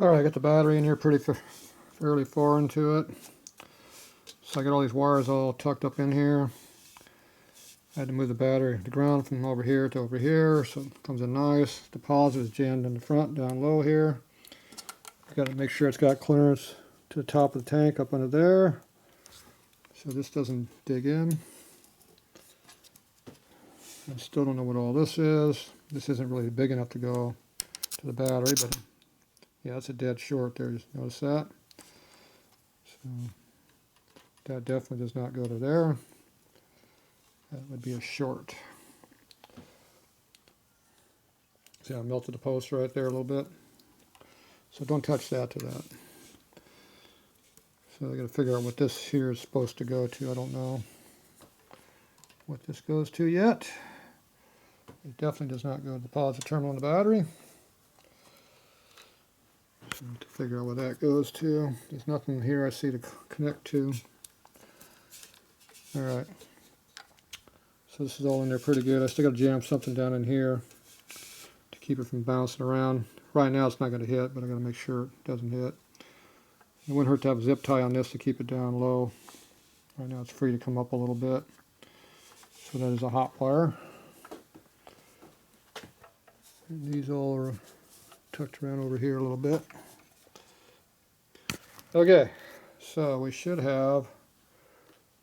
Alright, I got the battery in here fairly far into it. So I got all these wires all tucked up in here. I had to move the battery, the ground from over here to over here, so it comes in nice. The positive is jammed in the front, down low here. Got to make sure it's got clearance to the top of the tank up under there, so this doesn't dig in. I still don't know what all this is. This isn't really big enough to go to the battery, but yeah, it's a dead short there. Just notice that. So that definitely does not go to there. That would be a short. See, I melted the post right there a little bit. So don't touch that to that. So I got to figure out what this here is supposed to go to. I don't know what this goes to yet. It definitely does not go to the positive terminal in the battery. So I have to figure out where that goes to. There's nothing here I see to connect to. Alright. So this is all in there pretty good. I still got to jam something down in here to keep it from bouncing around. Right now it's not going to hit, but I got to make sure it doesn't hit. It wouldn't hurt to have a zip tie on this to keep it down low. Right now it's free to come up a little bit. So that is a hot wire. And these all are tucked around over here a little bit. Okay, so we should have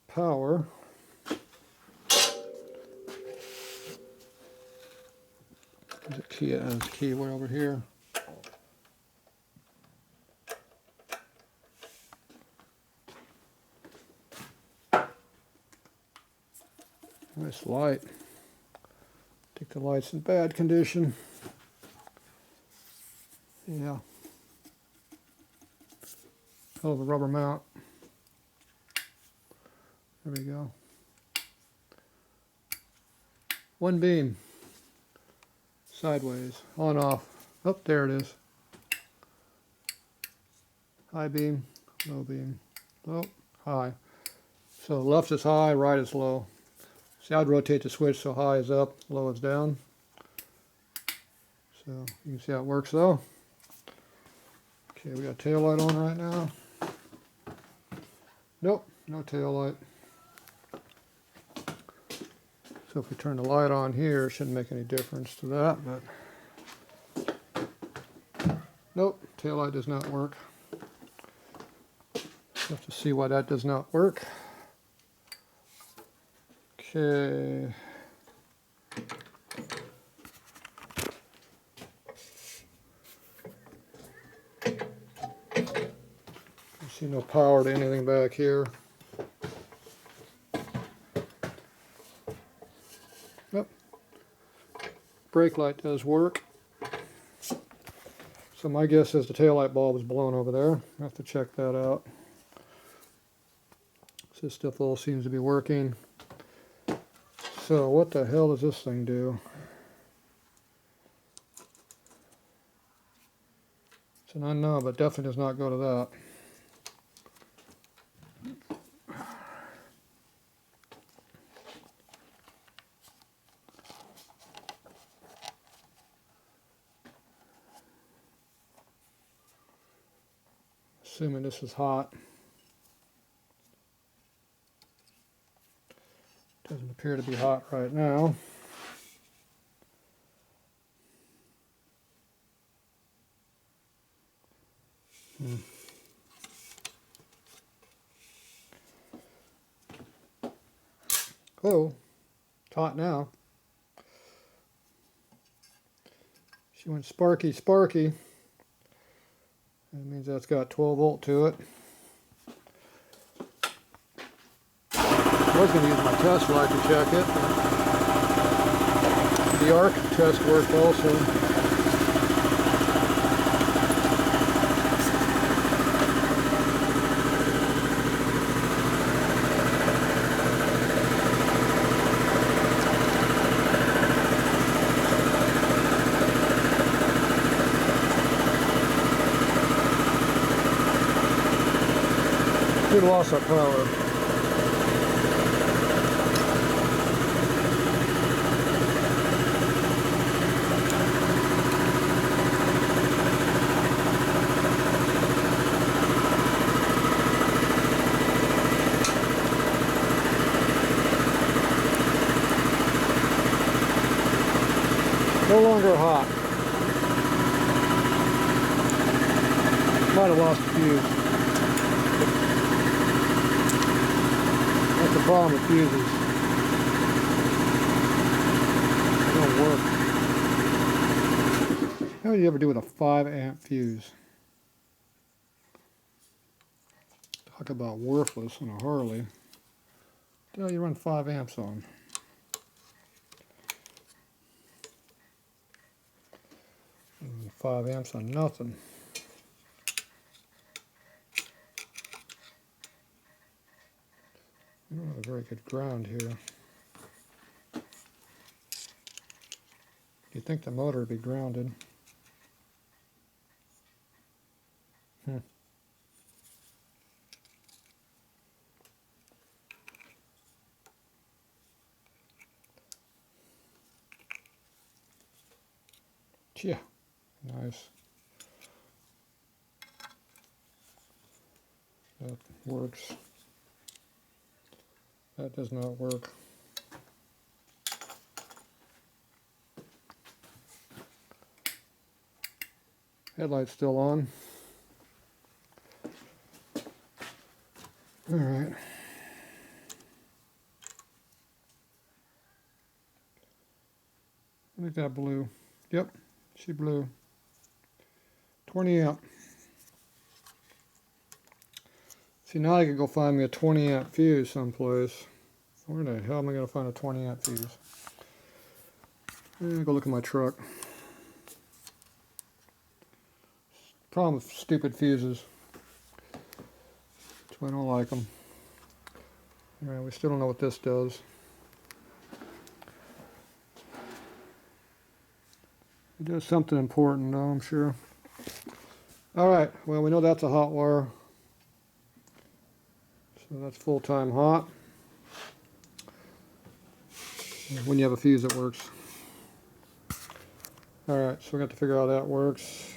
power. There's a key, way over here. Nice light. I think the light's in bad condition. Yeah. Hell of a rubber mount. There we go. One beam. Sideways. On off. Oh, there it is. High beam. Low beam. Low. High. So left is high, right is low. See, I'd rotate the switch so high is up, low is down. So you can see how it works though. Okay, we got tail light on right now. Nope, no tail light. So if we turn the light on here, it shouldn't make any difference to that, but nope, tail light does not work. We'll have to see why that does not work. Okay. See no power to anything back here. Yep. Brake light does work. So my guess is the taillight bulb is blown over there. I have to check that out. So this stuff all seems to be working. So what the hell does this thing do? It's an unknown, but definitely does not go to that. Assuming this is hot. Doesn't appear to be hot right now. Oh, it's hot now. She went sparky, sparky. That means that's got 12 volt to it. I was going to use my test light to check it. The arc test worked also. We lost our power. might have lost a fuse. That's the problem with fuses. They don't work. How do you ever do with a 5 amp fuse? Talk about worthless on a Harley. What the hell you run 5 amps on? And 5 amps on nothing. We don't have a very good ground here. You'd think the motor would be grounded. Yeah, nice. That works. That does not work. Headlight's still on. All right. I think that blew. Yep, she blew. 20 amp. See, now I can go find me a 20 amp fuse someplace. Where the hell am I going to find a 20 amp fuse? Go look at my truck. Problem with stupid fuses. That's why I don't like them. Alright, we still don't know what this does. It does something important though, I'm sure. Alright, well we know that's a hot wire. So that's full-time hot. When you have a fuse that works. Alright, so we got to figure out how that works.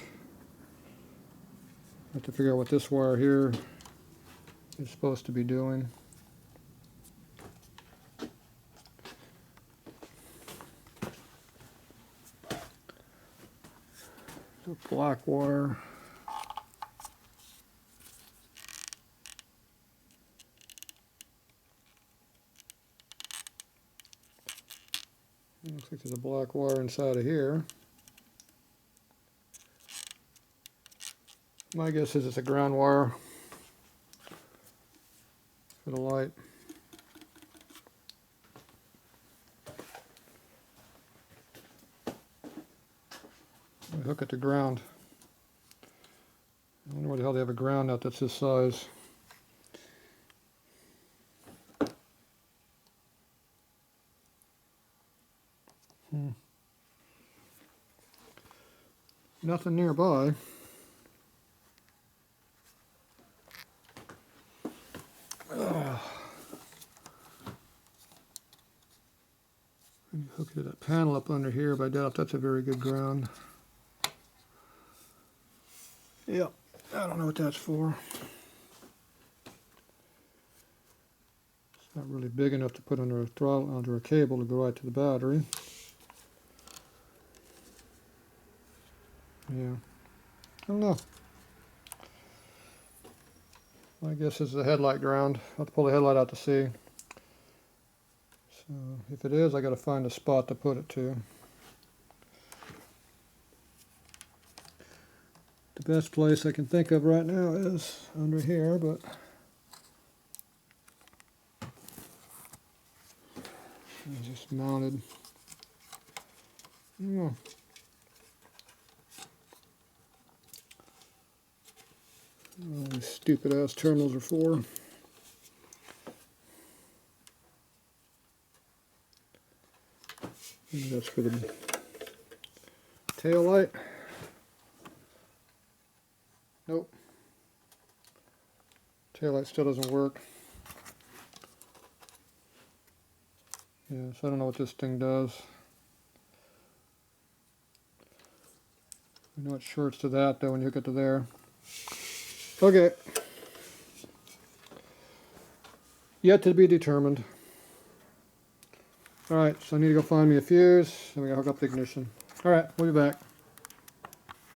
Have to figure out what this wire here is supposed to be doing. The black wire. Looks like there's a black wire inside of here. My guess is it's a ground wire for the light. I hook it to ground. I wonder where the hell they have a ground out that's this size. Nothing nearby. Hook it to that panel up under here, but I doubt that's a very good ground. Yep, I don't know what that's for. It's not really big enough to put under a throttle, under a cable to go right to the battery. Yeah, I don't know. I guess this is a headlight ground. I'll have to pull the headlight out to see. So if it is, I got to find a spot to put it to. The best place I can think of right now is under here, but it's just mounted. I don't know. All these stupid ass terminals are for. Maybe that's for the tail light. Nope. Tail light still doesn't work. Yeah, so I don't know what this thing does. I know it shorts to that though when you hook it to there. Okay. Yet to be determined. Alright, so I need to go find me a fuse, and we gotta hook up the ignition. Alright, we'll be back.